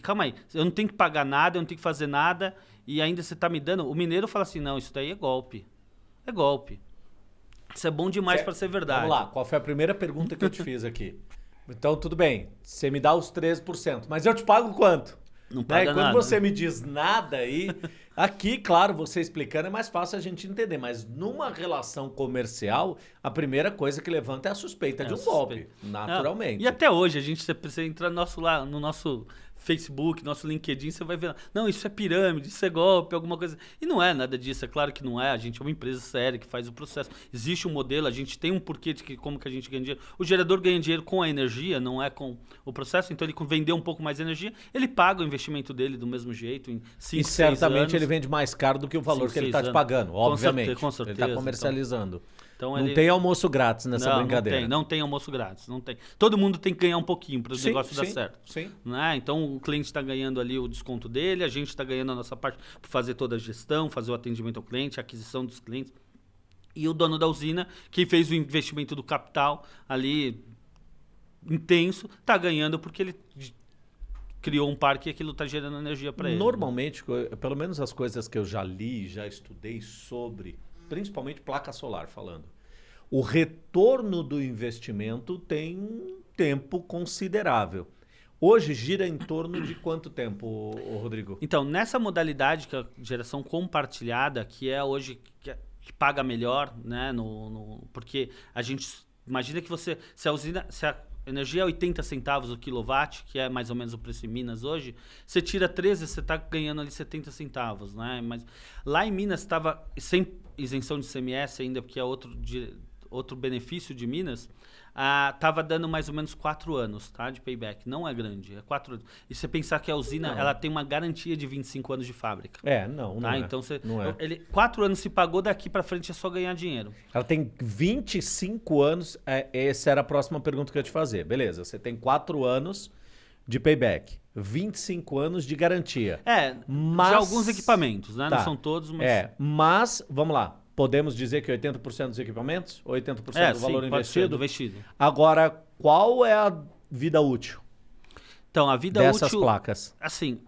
calma aí, eu não tenho que pagar nada, eu não tenho que fazer nada, e ainda você está me dando... O mineiro fala assim, não, isso daí é golpe. É golpe. Isso é bom demais para ser verdade. Vamos lá, qual foi a primeira pergunta que eu te fiz aqui? Então, tudo bem, você me dá os 13%, mas eu te pago quanto? Não paga Quando nada. você me diz nada aí, Aqui, claro, você explicando é mais fácil a gente entender, mas numa relação comercial, a primeira coisa que levanta é a suspeita de um golpe, naturalmente. E até hoje, você entra no nosso Facebook, nosso LinkedIn, você vai ver, não, isso é pirâmide, isso é golpe, alguma coisa. E não é nada disso, é claro que não é. A gente é uma empresa séria que faz o processo. Existe um modelo, a gente tem um porquê de como que a gente ganha dinheiro. O gerador ganha dinheiro com a energia, não é com o processo. Então, ele vender um pouco mais de energia, ele paga o investimento dele do mesmo jeito em 5, 6 anos. E certamente ele vende mais caro do que o valor que ele está te pagando, obviamente. Com certeza. Ele está comercializando. Então, não tem almoço grátis nessa brincadeira. Não tem almoço grátis. Não tem. Todo mundo tem que ganhar um pouquinho para o negócio dar certo. Sim. Né? Então o cliente está ganhando ali o desconto dele, a gente está ganhando a nossa parte para fazer toda a gestão, fazer o atendimento ao cliente, a aquisição dos clientes. E o dono da usina, que fez o investimento do capital ali intenso, está ganhando porque ele criou um parque e aquilo está gerando energia para ele. Normalmente, pelo menos as coisas que eu já li, já estudei sobre, principalmente placa solar falando, o retorno do investimento tem um tempo considerável. Hoje gira em torno de quanto tempo, Rodrigo? Então, nessa modalidade que é a geração compartilhada, que é hoje que paga melhor, né? Porque a gente imagina que se a energia é 80 centavos o quilowatt, que é mais ou menos o preço em Minas hoje, você tira 13, você está ganhando ali 70 centavos, né? Mas lá em Minas estava sem isenção de ICMS ainda, porque é outro benefício de Minas, estava dando mais ou menos 4 anos, tá, de payback. Não é grande, é 4 anos. E você pensar que a usina ela tem uma garantia de 25 anos de fábrica. Não tá? é. Então, não é. 4 anos se pagou, daqui para frente é só ganhar dinheiro. Ela tem 25 anos, essa era a próxima pergunta que eu ia te fazer. Beleza, você tem 4 anos de payback, 25 anos de garantia. De alguns equipamentos, né? Tá. Não são todos, mas... Mas, vamos lá. Podemos dizer que 80% dos equipamentos? 80% do valor sim, investido? Pode ser, do investido. Agora, qual é a vida útil Então, a vida dessas útil... placas? Assim,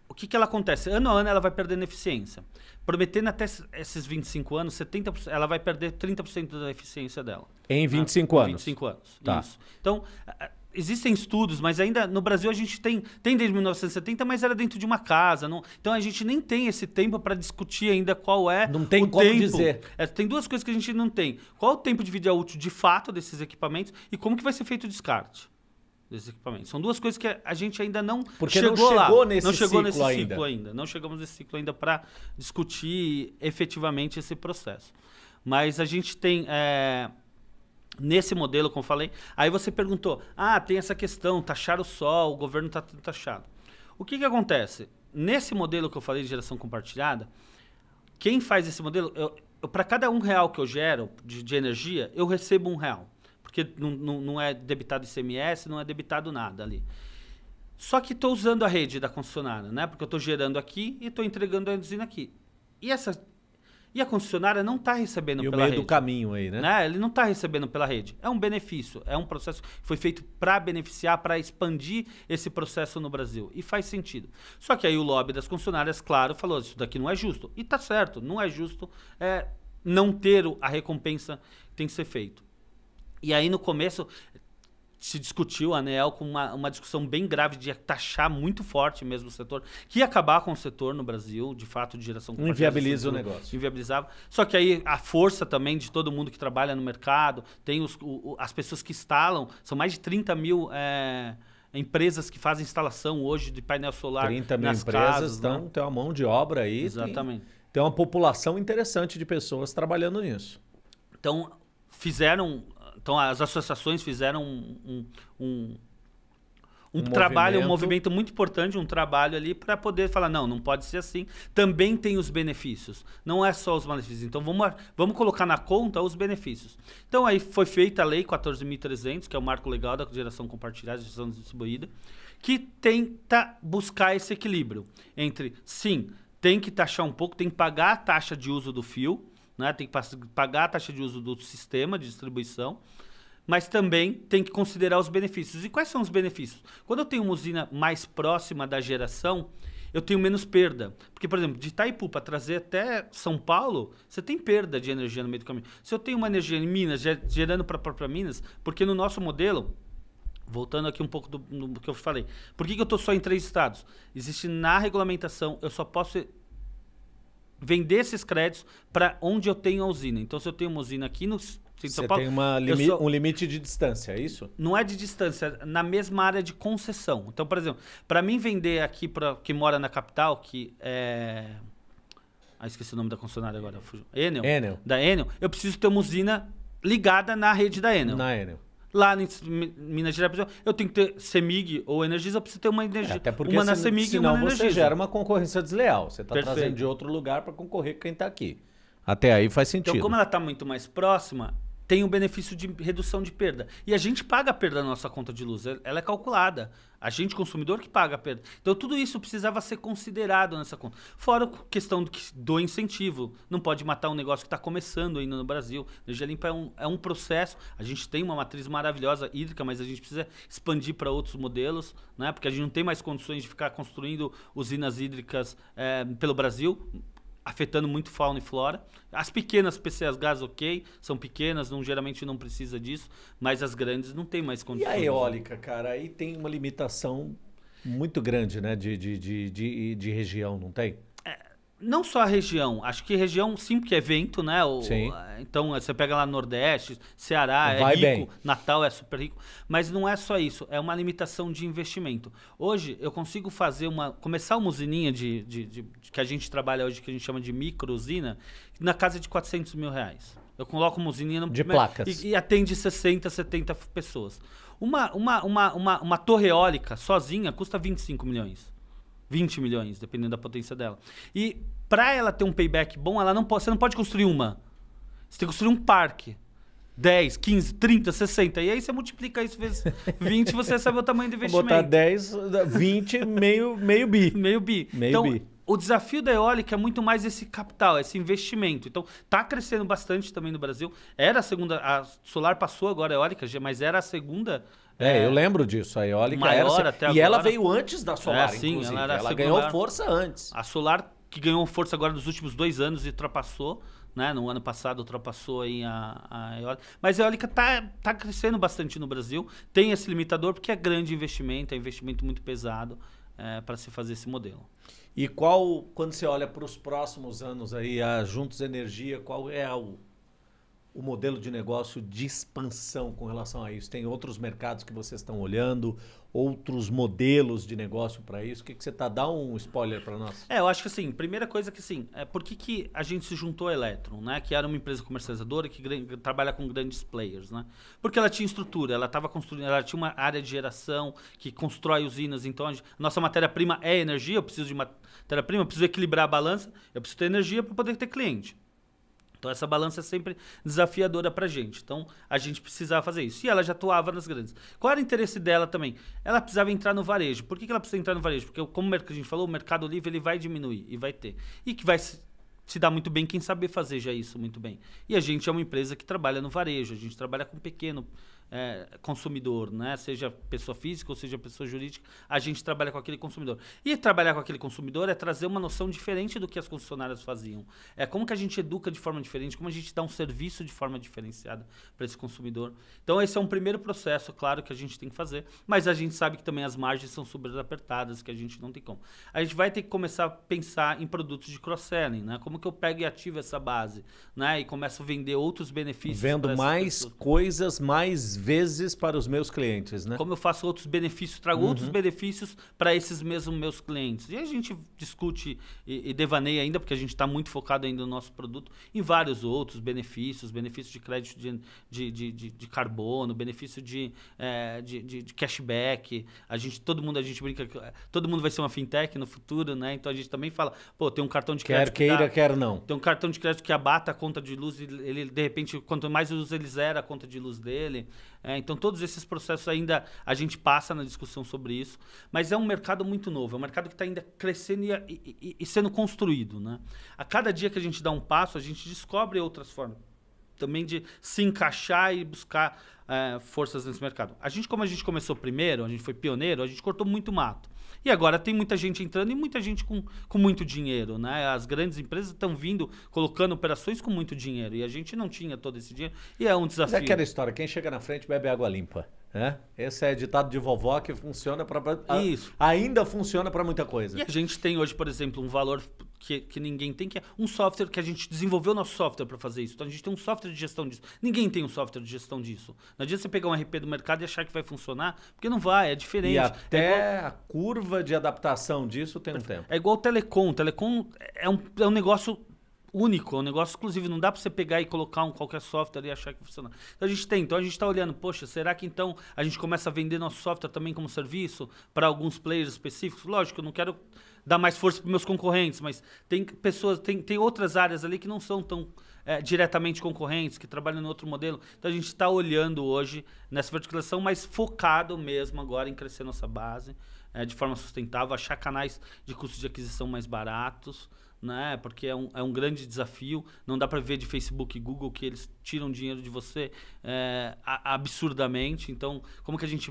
o que ela acontece? Ano a ano ela vai perdendo eficiência. Prometendo até esses 25 anos, 70%, ela vai perder 30% da eficiência dela. Em 25 anos? Em 25 anos, tá. Isso. Então... Existem estudos, mas ainda no Brasil a gente tem desde 1970, mas era dentro de uma casa. Então a gente nem tem esse tempo para discutir ainda qual é não tem o como tempo. dizer. Tem duas coisas que a gente não tem. Qual é o tempo de vida útil de fato desses equipamentos e como que vai ser feito o descarte desses equipamentos. São duas coisas que a gente ainda não chegou lá. Não chegou nesse ciclo ainda. Não chegamos nesse ciclo ainda para discutir efetivamente esse processo. Mas a gente tem... Nesse modelo, como eu falei, aí você perguntou, tem essa questão, taxar o sol, o governo está taxado. O que acontece? Nesse modelo que eu falei de geração compartilhada, quem faz esse modelo, para cada R$1 que eu gero de energia, eu recebo R$1. Porque não é debitado ICMS, não é debitado nada ali. Só que estou usando a rede da concessionária, né? Porque eu estou gerando aqui e estou entregando a usina aqui. E a concessionária não está recebendo pela rede. E o meio do caminho aí, né? Ele não está recebendo pela rede. É um benefício, é um processo que foi feito para beneficiar, para expandir esse processo no Brasil. E faz sentido. Só que aí o lobby das concessionárias, claro, falou, isso daqui não é justo. E está certo, não é justo não ter a recompensa que tem que ser feito. E aí no começo... se discutiu a ANEEL com uma discussão bem grave de taxar muito forte mesmo o setor, que ia acabar com o setor no Brasil, de fato, de geração compartilhada. Inviabiliza o negócio. Inviabilizava. Só que aí a força também de todo mundo que trabalha no mercado, tem as pessoas que instalam, são mais de 30 mil empresas que fazem instalação hoje de painel solar 30 mil nas empresas, casas, então tem uma mão de obra aí. Exatamente. Tem uma população interessante de pessoas trabalhando nisso. Então, as associações fizeram um trabalho, um movimento muito importante, um trabalho ali para poder falar, não pode ser assim. Também tem os benefícios, não é só os malefícios. Então vamos colocar na conta os benefícios. Então aí foi feita a lei 14.300, que é o marco legal da geração compartilhada, geração distribuída, que tenta buscar esse equilíbrio entre, sim, tem que taxar um pouco, tem que pagar a taxa de uso do fio, né? Tem que pagar a taxa de uso do sistema de distribuição, mas também tem que considerar os benefícios. E quais são os benefícios? Quando eu tenho uma usina mais próxima da geração, eu tenho menos perda. Porque, por exemplo, de Itaipu para trazer até São Paulo, você tem perda de energia no meio do caminho. Se eu tenho uma energia em Minas, gerando para a própria Minas, porque no nosso modelo, voltando aqui um pouco do que eu falei, por que eu estou só em 3 estados? Existe na regulamentação, eu só posso vender esses créditos para onde eu tenho a usina. Então, se eu tenho uma usina aqui no centro de São Paulo... Você tem um limite de distância, é isso? Não é de distância, é na mesma área de concessão. Então, por exemplo, para mim vender aqui para quem mora na capital, que é... esqueci o nome da concessionária agora. Enel. Da Enel. Eu preciso ter uma usina ligada na rede da Enel. Na Enel. Lá em Minas Gerais, eu tenho que ter CEMIG ou Energisa, eu preciso ter uma Energisa. Até porque uma na CEMIG e uma na Energisa. Senão você gera uma concorrência desleal. Você está trazendo de outro lugar para concorrer com quem está aqui. Até aí faz sentido. Então, como ela está muito mais próxima, tem o benefício de redução de perda. E a gente paga a perda na nossa conta de luz. Ela é calculada. A gente, consumidor, que paga a perda. Então, tudo isso precisava ser considerado nessa conta. Fora a questão do incentivo. Não pode matar um negócio que está começando ainda no Brasil. Energia limpa é um processo. A gente tem uma matriz maravilhosa hídrica, mas a gente precisa expandir para outros modelos, né? Porque a gente não tem mais condições de ficar construindo usinas hídricas pelo Brasil, afetando muito fauna e flora. As pequenas PCAs gás, ok, são pequenas, geralmente não precisa disso, mas as grandes não tem mais condições. E a eólica, cara, aí tem uma limitação muito grande, né, de região, não tem? Não só a região, acho que região sim, porque é vento, né? Sim. Então você pega lá Nordeste, Ceará, Vai rico, bem. Natal é super rico, mas não é só isso, é uma limitação de investimento. Hoje eu consigo começar uma usininha que a gente trabalha hoje, que a gente chama de micro usina, na casa de R$400 mil. Eu coloco uma usininha de placas e atende 60, 70 pessoas. Uma torre eólica sozinha custa 25 milhões. 20 milhões, dependendo da potência dela. E para ela ter um payback bom, você não pode construir uma. Você tem que construir um parque. 10, 15, 30, 60. E aí você multiplica isso vezes 20, você sabe o tamanho do investimento. Botar 10, 20, meio bi. Meio bi. O desafio da eólica é muito mais esse capital, esse investimento. Então, está crescendo bastante também no Brasil. Era a segunda, a solar passou agora a eólica, mas era a segunda... eu lembro disso. A eólica maior era... até e agora. Ela veio antes da solar, sim, inclusive. Ela ganhou força antes. A solar, que ganhou força agora nos últimos 2 anos e ultrapassou, né? No ano passado ultrapassou aí a eólica. Mas a eólica tá crescendo bastante no Brasil. Tem esse limitador porque é grande investimento, é investimento muito pesado para se fazer esse modelo. E quando você olha para os próximos anos aí, a Juntos Energia, qual é o modelo de negócio de expansão com relação a isso? Tem outros mercados que vocês estão olhando, outros modelos de negócio para isso? O que você dá um spoiler para nós? Eu acho que assim, primeira coisa que assim, por que a gente se juntou à Electron, né? Que era uma empresa comercializadora que trabalha com grandes players, né? Porque ela tinha estrutura, ela estava construindo, ela tinha uma área de geração que constrói usinas, então a nossa matéria-prima é energia, eu preciso de matéria-prima, eu preciso equilibrar a balança, eu preciso ter energia para poder ter cliente. Então, essa balança é sempre desafiadora para a gente. Então, a gente precisava fazer isso. E ela já atuava nas grandes. Qual era o interesse dela também? Ela precisava entrar no varejo. Por que ela precisa entrar no varejo? Porque, como a gente falou, o Mercado Livre ele vai diminuir e vai ter. E que vai se dá muito bem quem saber fazer já isso muito bem. E a gente é uma empresa que trabalha no varejo. A gente trabalha com pequeno consumidor, né? Seja pessoa física ou seja pessoa jurídica, a gente trabalha com aquele consumidor. E trabalhar com aquele consumidor é trazer uma noção diferente do que as concessionárias faziam. É como que a gente educa de forma diferente, como a gente dá um serviço de forma diferenciada para esse consumidor. Então esse é um primeiro processo, claro, que a gente tem que fazer, mas a gente sabe que também as margens são super apertadas, que a gente não tem como. A gente vai ter que começar a pensar em produtos de cross-selling, né? Como que eu pego e ativo essa base, né? E começo a vender outros benefícios. Vendo mais coisas, mais vezes para os meus clientes, né? Como eu faço outros benefícios, trago outros benefícios para esses mesmos meus clientes. E a gente discute e devaneia ainda, porque a gente está muito focado ainda no nosso produto, em vários outros benefícios de crédito de carbono, benefício de cashback. Todo mundo brinca, todo mundo vai ser uma fintech no futuro, né? Então a gente também fala, pô, tem um cartão de crédito quer não. Tem um cartão de crédito que abata a conta de luz e ele, de repente, quanto mais usa, ele zera a conta de luz dele. Então, todos esses processos ainda a gente passa na discussão sobre isso, mas é um mercado muito novo, é um mercado que está ainda crescendo e sendo construído, né? A cada dia que a gente dá um passo, a gente descobre outras formas também de se encaixar e buscar forças nesse mercado. Como a gente começou primeiro, a gente foi pioneiro, a gente cortou muito mato. E agora tem muita gente entrando e muita gente com muito dinheiro, né? As grandes empresas estão vindo, colocando operações com muito dinheiro. E a gente não tinha todo esse dinheiro. E é um desafio. Mas é aquela história, quem chega na frente bebe água limpa. Esse é ditado de vovó que funciona para... Isso. Ainda funciona para muita coisa. E a gente tem hoje, por exemplo, um valor que ninguém tem, que é um software que a gente desenvolveu nosso software para fazer isso. Então a gente tem um software de gestão disso. Ninguém tem um software de gestão disso. Não adianta você pegar um RP do mercado e achar que vai funcionar, porque não vai, é diferente. E até a curva de adaptação disso tem um tempo. É igual o Telecom. O Telecom é um negócio único, é um negócio exclusivo. Não dá para você pegar e colocar qualquer software e achar que funciona. Então a gente está olhando, poxa, será que então a gente começa a vender nosso software também como serviço para alguns players específicos? Lógico, eu não quero dar mais força para meus concorrentes, mas tem pessoas, tem outras áreas ali que não são tão diretamente concorrentes, que trabalham em outro modelo. Então a gente está olhando hoje nessa verticalização, mas focado mesmo agora em crescer nossa base de forma sustentável, achar canais de custo de aquisição mais baratos, né? Porque é um grande desafio. Não dá para ver de Facebook e Google que eles tiram dinheiro de você absurdamente. Então, como que a gente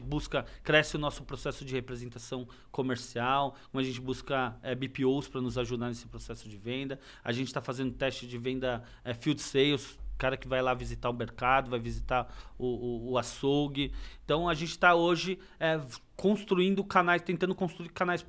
cresce o nosso processo de representação comercial, como a gente busca BPOs para nos ajudar nesse processo de venda. A gente está fazendo teste de venda field sales, cara que vai lá visitar o mercado, vai visitar o açougue. Então, a gente está hoje construindo canais, tentando construir canais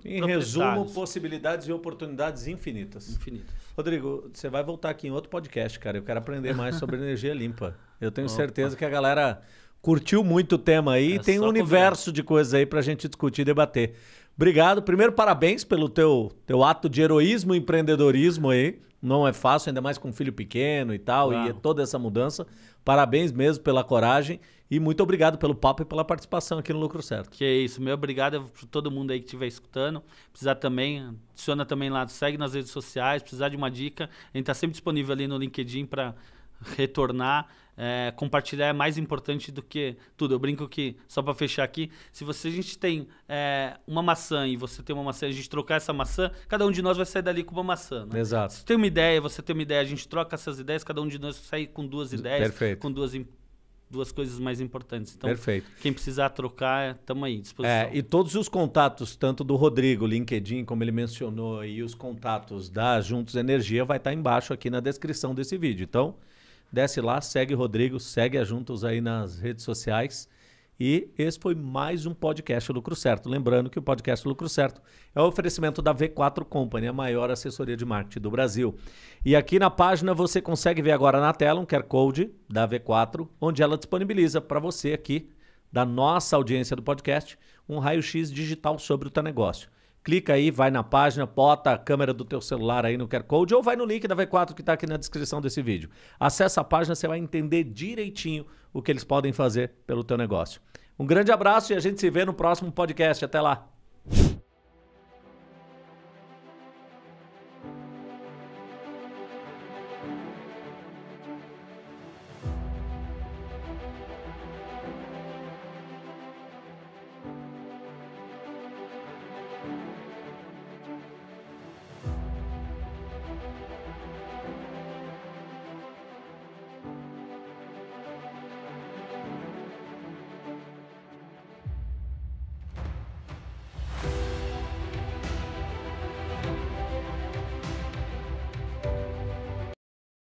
Em resumo, possibilidades e oportunidades infinitas. Infinitas. Rodrigo, você vai voltar aqui em outro podcast, cara. Eu quero aprender mais sobre energia limpa. Eu tenho certeza que a galera curtiu muito o tema aí e tem um universo de coisas aí pra gente discutir e debater. Obrigado. Primeiro, parabéns pelo teu ato de heroísmo e empreendedorismo aí. Não é fácil, ainda mais com um filho pequeno e tal, e toda essa mudança. Parabéns mesmo pela coragem e muito obrigado pelo papo e pela participação aqui no Lucro Certo. Que é isso, meu obrigado para todo mundo aí que estiver escutando. Precisar também, adiciona também lá, segue nas redes sociais, precisar de uma dica, a gente está sempre disponível ali no LinkedIn para retornar. Compartilhar é mais importante do que tudo. Eu brinco que, só para fechar aqui, se a gente tem uma maçã e você tem uma maçã e a gente trocar essa maçã, cada um de nós vai sair dali com uma maçã. Né? Exato. Se tem uma ideia, você tem uma ideia, a gente troca essas ideias, cada um de nós sai com duas ideias, Perfeito. com duas coisas mais importantes. Então, Perfeito. Quem precisar trocar, estamos aí, à disposição. E todos os contatos, tanto do Rodrigo, LinkedIn, como ele mencionou, e os contatos da Juntos Energia, vai estar embaixo aqui na descrição desse vídeo. Então, desce lá, segue o Rodrigo, segue a Juntos aí nas redes sociais. E esse foi mais um podcast Lucro Certo. Lembrando que o podcast Lucro Certo é o oferecimento da V4 Company, a maior assessoria de marketing do Brasil. E aqui na página você consegue ver agora na tela um QR Code da V4, onde ela disponibiliza para você aqui, da nossa audiência do podcast, um raio-x digital sobre o teu negócio. Clica aí, vai na página, bota a câmera do teu celular aí no QR Code ou vai no link da V4 que está aqui na descrição desse vídeo. Acessa a página, você vai entender direitinho o que eles podem fazer pelo teu negócio. Um grande abraço e a gente se vê no próximo podcast. Até lá!